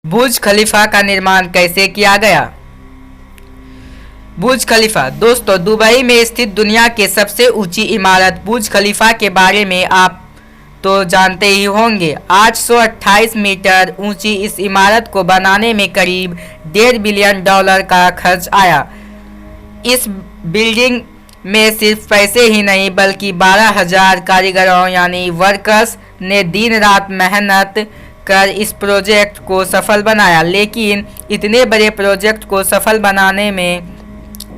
बुर्ज खलीफा का निर्माण कैसे किया गया। बुर्ज खलीफा दोस्तों, दुबई में स्थित दुनिया के सबसे ऊंची इमारत बुर्ज खलीफा के बारे में आप तो जानते ही होंगे। 828 मीटर ऊंची इस इमारत को बनाने में करीब $1.5 बिलियन का खर्च आया। इस बिल्डिंग में सिर्फ पैसे ही नहीं बल्कि 12,000 कारीगरों यानी वर्कर्स ने दिन रात मेहनत कर इस प्रोजेक्ट को सफल बनाया। लेकिन इतने बड़े प्रोजेक्ट को सफल बनाने में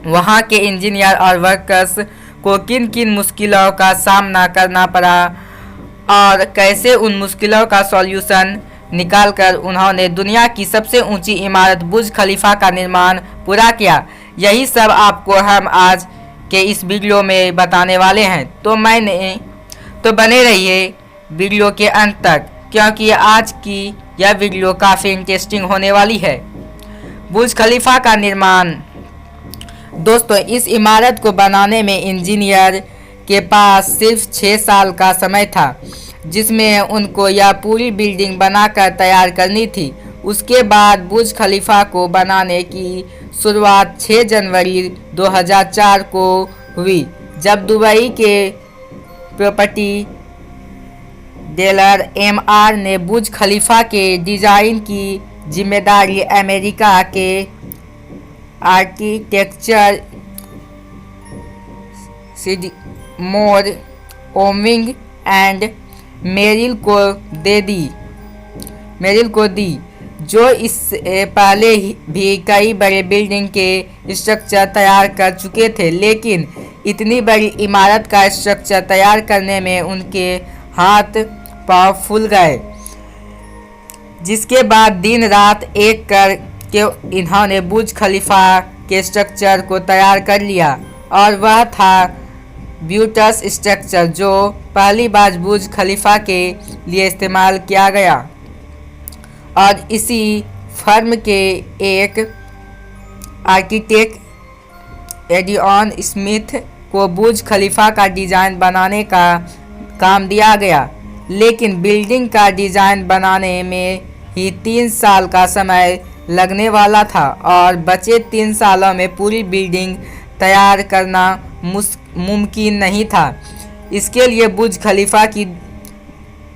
वहाँ के इंजीनियर और वर्कर्स को किन किन मुश्किलों का सामना करना पड़ा और कैसे उन मुश्किलों का सॉल्यूशन निकालकर उन्होंने दुनिया की सबसे ऊंची इमारत बुर्ज खलीफा का निर्माण पूरा किया, यही सब आपको हम आज के इस वीडियो में बताने वाले हैं। तो बने रहिए वीडियो के अंत तक, क्योंकि आज की यह वीडियो काफ़ी इंटरेस्टिंग होने वाली है। बुर्ज खलीफा का निर्माण दोस्तों, इस इमारत को बनाने में इंजीनियर के पास सिर्फ 6 साल का समय था, जिसमें उनको यह पूरी बिल्डिंग बनाकर तैयार करनी थी। उसके बाद बुर्ज खलीफा को बनाने की शुरुआत 6 जनवरी 2004 को हुई, जब दुबई के प्रॉपर्टी डीलर एमआर ने बुर्ज खलीफा के डिज़ाइन की जिम्मेदारी अमेरिका के आर्किटेक्चर सिडमोर ओविंग एंड मेरिल को दी, जो इससे पहले भी कई बड़े बिल्डिंग के स्ट्रक्चर तैयार कर चुके थे। लेकिन इतनी बड़ी इमारत का स्ट्रक्चर तैयार करने में उनके हाथ पाँव फूल गए, जिसके बाद दिन रात एक कर के इन्होंने बुर्ज खलीफा के स्ट्रक्चर को तैयार कर लिया, और वह था ब्यूटस स्ट्रक्चर, जो पहली बार बुर्ज खलीफा के लिए इस्तेमाल किया गया। और इसी फर्म के एक आर्किटेक्ट एडियन स्मिथ को बुर्ज खलीफा का डिज़ाइन बनाने का काम दिया गया। लेकिन बिल्डिंग का डिज़ाइन बनाने में ही 3 साल का समय लगने वाला था, और बचे 3 सालों में पूरी बिल्डिंग तैयार करना मुमकिन नहीं था। इसके लिए बुर्ज खलीफा की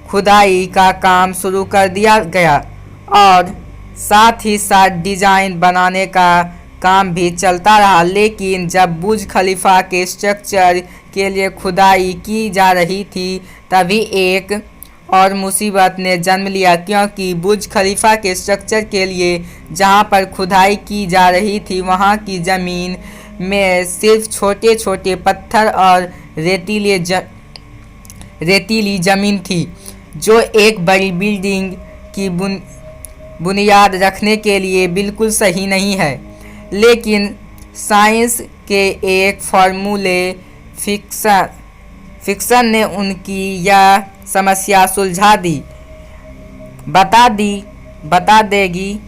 खुदाई का काम शुरू कर दिया गया, और साथ ही साथ डिज़ाइन बनाने का काम भी चलता रहा। लेकिन जब बुर्ज खलीफा के स्ट्रक्चर के लिए खुदाई की जा रही थी, तभी एक और मुसीबत ने जन्म लिया, क्योंकि बुर्ज खलीफा के स्ट्रक्चर के लिए जहां पर खुदाई की जा रही थी, वहां की ज़मीन में सिर्फ छोटे छोटे पत्थर और रेतीली ज़मीन थी, जो एक बड़ी बिल्डिंग की बुनियाद रखने के लिए बिल्कुल सही नहीं है। लेकिन साइंस के एक फार्मूले फिक्सन ने उनकी यह समस्या सुलझा दी। बता देगी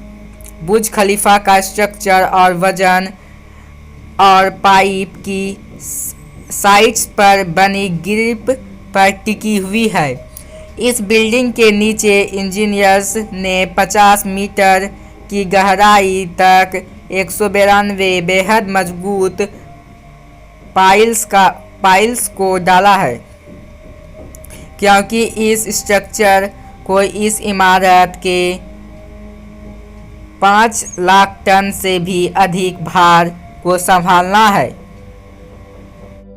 बुर्ज खलीफा का स्ट्रक्चर और वजन और पाइप की साइड्स पर बनी ग्रिप पर टिकी हुई है। इस बिल्डिंग के नीचे इंजीनियर्स ने 50 मीटर की गहराई तक 192 बेहद मजबूत पाइल्स को डाला है, क्योंकि इस स्ट्रक्चर को इस इमारत के 5 लाख टन से भी अधिक भार को संभालना है।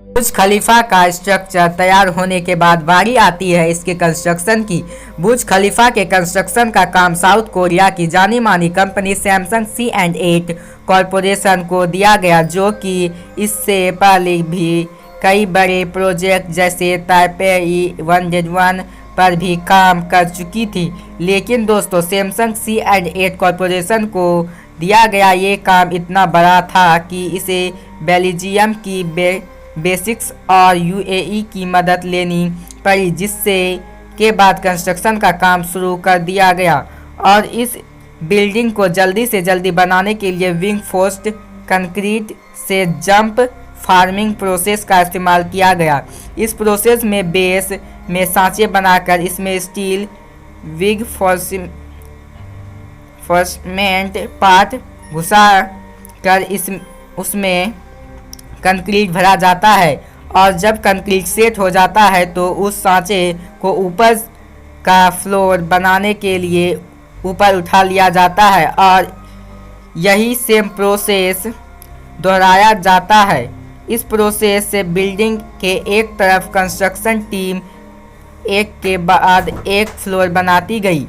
बुर्ज खलीफा का स्ट्रक्चर तैयार होने के बाद बारी आती है इसके कंस्ट्रक्शन की। बुर्ज खलीफा के कंस्ट्रक्शन का काम साउथ कोरिया की जानी मानी कंपनी सैमसंग C&8 कॉरपोरेशन को दिया गया, जो कि इससे पहले भी कई बड़े प्रोजेक्ट जैसे ताइपेई 101 पर भी काम कर चुकी थी। लेकिन दोस्तों, सैमसंग C&8 कॉरपोरेशन को दिया गया ये काम इतना बड़ा था कि इसे बेल्जियम की बेसिक्स और UAE की मदद लेनी पड़ी, जिससे के बाद कंस्ट्रक्शन का काम शुरू कर दिया गया। और इस बिल्डिंग को जल्दी से जल्दी बनाने के लिए विंग फोर्स्ड कंक्रीट से जंप फार्मिंग प्रोसेस का इस्तेमाल किया गया। इस प्रोसेस में बेस में सांचे बनाकर इसमें स्टील विग रेइंफोर्समेंट पार्ट घुसा कर उसमें कंक्रीट भरा जाता है और जब कंक्रीट सेट हो जाता है तो उस सांचे को ऊपर का फ्लोर बनाने के लिए ऊपर उठा लिया जाता है और यही सेम प्रोसेस दोहराया जाता है। इस प्रोसेस से बिल्डिंग के एक तरफ कंस्ट्रक्शन टीम एक के बाद एक फ्लोर बनाती गई,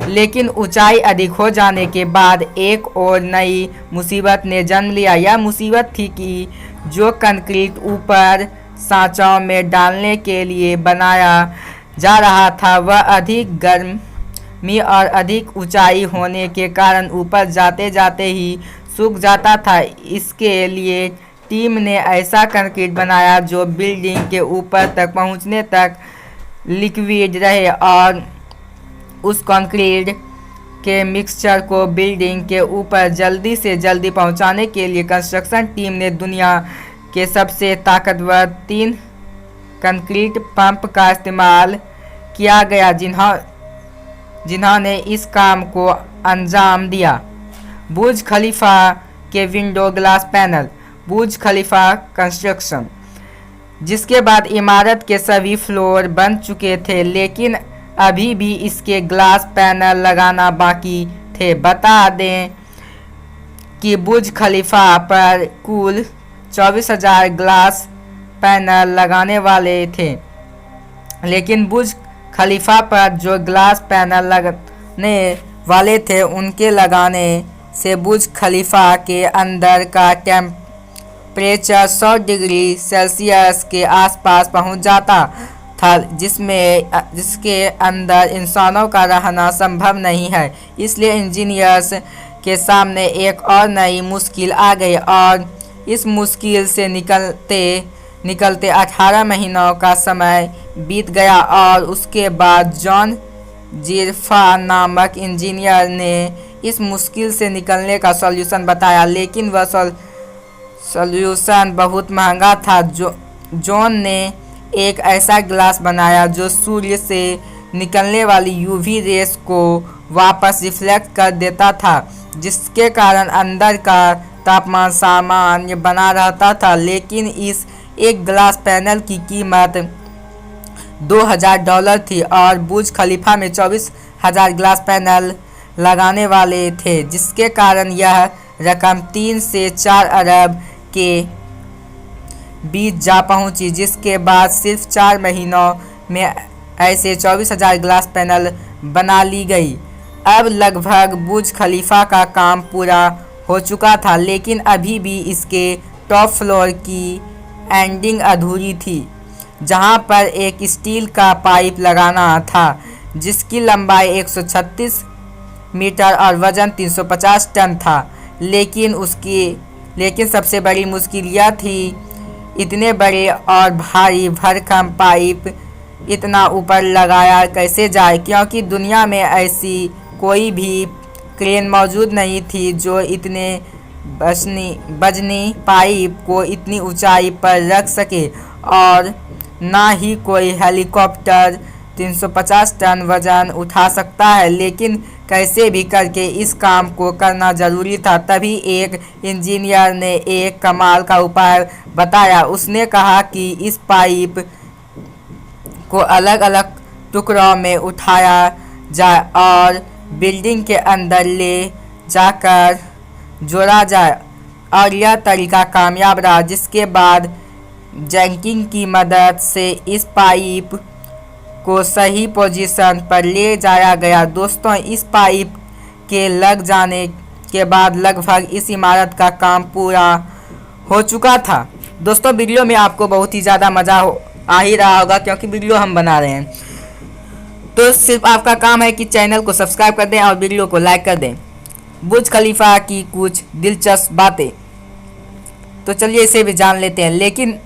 लेकिन ऊंचाई अधिक हो जाने के बाद एक और नई मुसीबत ने जन्म लिया। यह मुसीबत थी कि जो कंक्रीट ऊपर सांचों में डालने के लिए बनाया जा रहा था वह अधिक गर्मी और अधिक ऊंचाई होने के कारण ऊपर जाते जाते ही सूख जाता था। इसके लिए टीम ने ऐसा कंक्रीट बनाया जो बिल्डिंग के ऊपर तक पहुंचने तक लिक्विड रहे और उस कंक्रीट के मिक्सचर को बिल्डिंग के ऊपर जल्दी से जल्दी पहुंचाने के लिए कंस्ट्रक्शन टीम ने दुनिया के सबसे ताकतवर 3 कंक्रीट पंप का इस्तेमाल किया गया जिन्होंने इस काम को अंजाम दिया। बुर्ज खलीफा के विंडो ग्लास पैनल। बुर्ज खलीफा कंस्ट्रक्शन, जिसके बाद इमारत के सभी फ्लोर बन चुके थे, लेकिन अभी भी इसके ग्लास पैनल लगाना बाकी थे। बता दें कि बुर्ज खलीफा पर कुल 24,000 ग्लास पैनल लगाने वाले थे, लेकिन बुर्ज खलीफा पर जो ग्लास पैनल लगने वाले थे उनके लगाने से बुर्ज खलीफा के अंदर का टेम्परेचर 100 डिग्री सेल्सियस के आसपास पहुंच जाता था, जिसके अंदर इंसानों का रहना संभव नहीं है। इसलिए इंजीनियर्स के सामने एक और नई मुश्किल आ गई और इस मुश्किल से निकलते 18 महीनों का समय बीत गया और उसके बाद जॉन जिरफा नामक इंजीनियर ने इस मुश्किल से निकलने का सॉल्यूशन बताया, लेकिन वह सॉल्यूशन बहुत महंगा था। जॉन ने एक ऐसा ग्लास बनाया जो सूर्य से निकलने वाली यूवी रेस को वापस रिफ्लेक्ट कर देता था, जिसके कारण अंदर का तापमान सामान्य बना रहता था। लेकिन इस एक ग्लास पैनल की कीमत $2,000 थी और बुर्ज खलीफा में 24,000 ग्लास पैनल लगाने वाले थे, जिसके कारण यह रकम 3 से 4 अरब के बीच जा पहुंची, जिसके बाद सिर्फ 4 महीनों में ऐसे 24,000 ग्लास पैनल बना ली गई। अब लगभग बुर्ज खलीफा का काम पूरा हो चुका था, लेकिन अभी भी इसके टॉप फ्लोर की एंडिंग अधूरी थी, जहां पर एक स्टील का पाइप लगाना था जिसकी लंबाई 136 मीटर और वजन 350 टन था। लेकिन सबसे बड़ी मुश्किल यह थी, इतने बड़े और भारी भरकम पाइप इतना ऊपर लगाया कैसे जाए, क्योंकि दुनिया में ऐसी कोई भी क्रेन मौजूद नहीं थी जो इतने वजनी पाइप को इतनी ऊंचाई पर रख सके, और ना ही कोई हेलीकॉप्टर 350 टन वजन उठा सकता है। लेकिन कैसे भी करके इस काम को करना ज़रूरी था। तभी एक इंजीनियर ने एक कमाल का उपाय बताया। उसने कहा कि इस पाइप को अलग अलग टुकड़ों में उठाया जाए और बिल्डिंग के अंदर ले जाकर जोड़ा जाए, और यह तरीका कामयाब रहा, जिसके बाद जैकिंग की मदद से इस पाइप को सही पोजीशन पर ले जाया गया। दोस्तों, इस पाइप के लग जाने के बाद लगभग इस इमारत का काम पूरा हो चुका था। दोस्तों, वीडियो में आपको बहुत ही ज़्यादा मज़ा आ ही रहा होगा, क्योंकि वीडियो हम बना रहे हैं। तो सिर्फ आपका काम है कि चैनल को सब्सक्राइब कर दें और वीडियो को लाइक कर दें। बुर्ज खलीफा की कुछ दिलचस्प बातें, तो चलिए इसे भी जान लेते हैं। लेकिन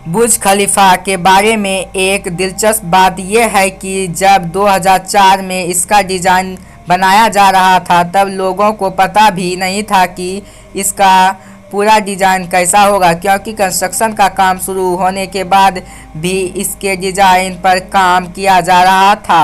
बुर्ज खलीफा के बारे में एक दिलचस्प बात यह है कि जब 2004 में इसका डिज़ाइन बनाया जा रहा था, तब लोगों को पता भी नहीं था कि इसका पूरा डिज़ाइन कैसा होगा, क्योंकि कंस्ट्रक्शन का काम शुरू होने के बाद भी इसके डिज़ाइन पर काम किया जा रहा था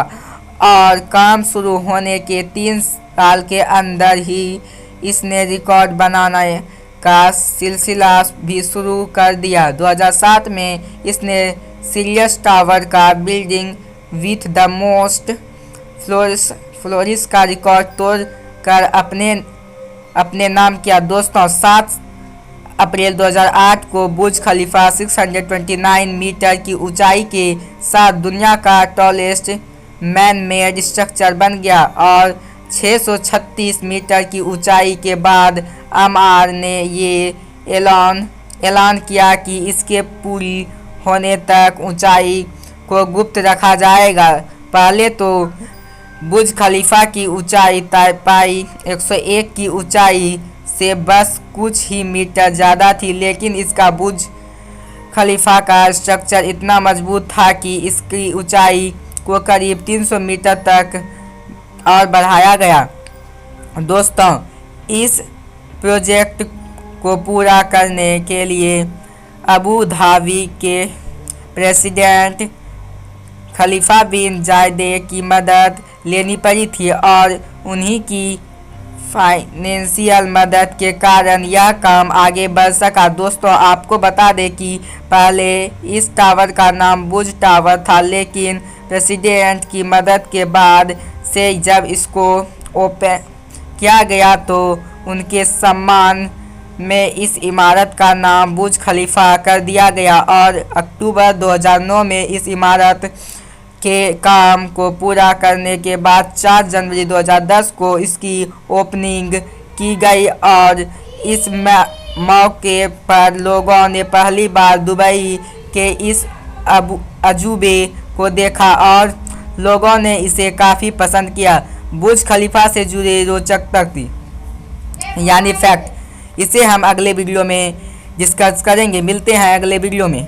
और काम शुरू होने के 3 साल के अंदर ही इसने रिकॉर्ड बनाने का सिलसिला भी शुरू कर दिया। 2007 में इसने सीरियस टावर का बिल्डिंग विथ द मोस्ट फ्लोरिस का रिकॉर्ड तोड़ कर अपने नाम किया। दोस्तों, 7 अप्रैल 2008 को बुर्ज खलीफा 629 मीटर की ऊंचाई के साथ दुनिया का टॉलेस्ट मैन मेड स्ट्रक्चर बन गया और 636 मीटर की ऊंचाई के बाद एमआर ने ये ऐलान किया कि इसके पूरी होने तक ऊंचाई को गुप्त रखा जाएगा। पहले तो बुर्ज खलीफा की ऊंचाई ताइपाई 101 की ऊंचाई से बस कुछ ही मीटर ज़्यादा थी, लेकिन इसका बुर्ज खलीफा का स्ट्रक्चर इतना मजबूत था कि इसकी ऊंचाई को करीब 300 मीटर तक और बढ़ाया गया। दोस्तों, इस प्रोजेक्ट को पूरा करने के लिए अबू धाबी के प्रेसिडेंट खलीफा बिन जायदे की मदद लेनी पड़ी थी और उन्हीं की फाइनेंशियल मदद के कारण यह काम आगे बढ़ सका। दोस्तों, आपको बता दें कि पहले इस टावर का नाम बुर्ज टावर था, लेकिन प्रेसिडेंट की मदद के बाद से जब इसको ओपन किया गया तो उनके सम्मान में इस इमारत का नाम बुर्ज खलीफा कर दिया गया और अक्टूबर 2009 में इस इमारत के काम को पूरा करने के बाद 4 जनवरी 2010 को इसकी ओपनिंग की गई और इस मौके पर लोगों ने पहली बार दुबई के इस अजूबे को देखा और लोगों ने इसे काफ़ी पसंद किया। बुर्ज खलीफा से जुड़े रोचक तथ्य यानी फैक्ट, इसे हम अगले वीडियो में डिस्कस करेंगे। मिलते हैं अगले वीडियो में।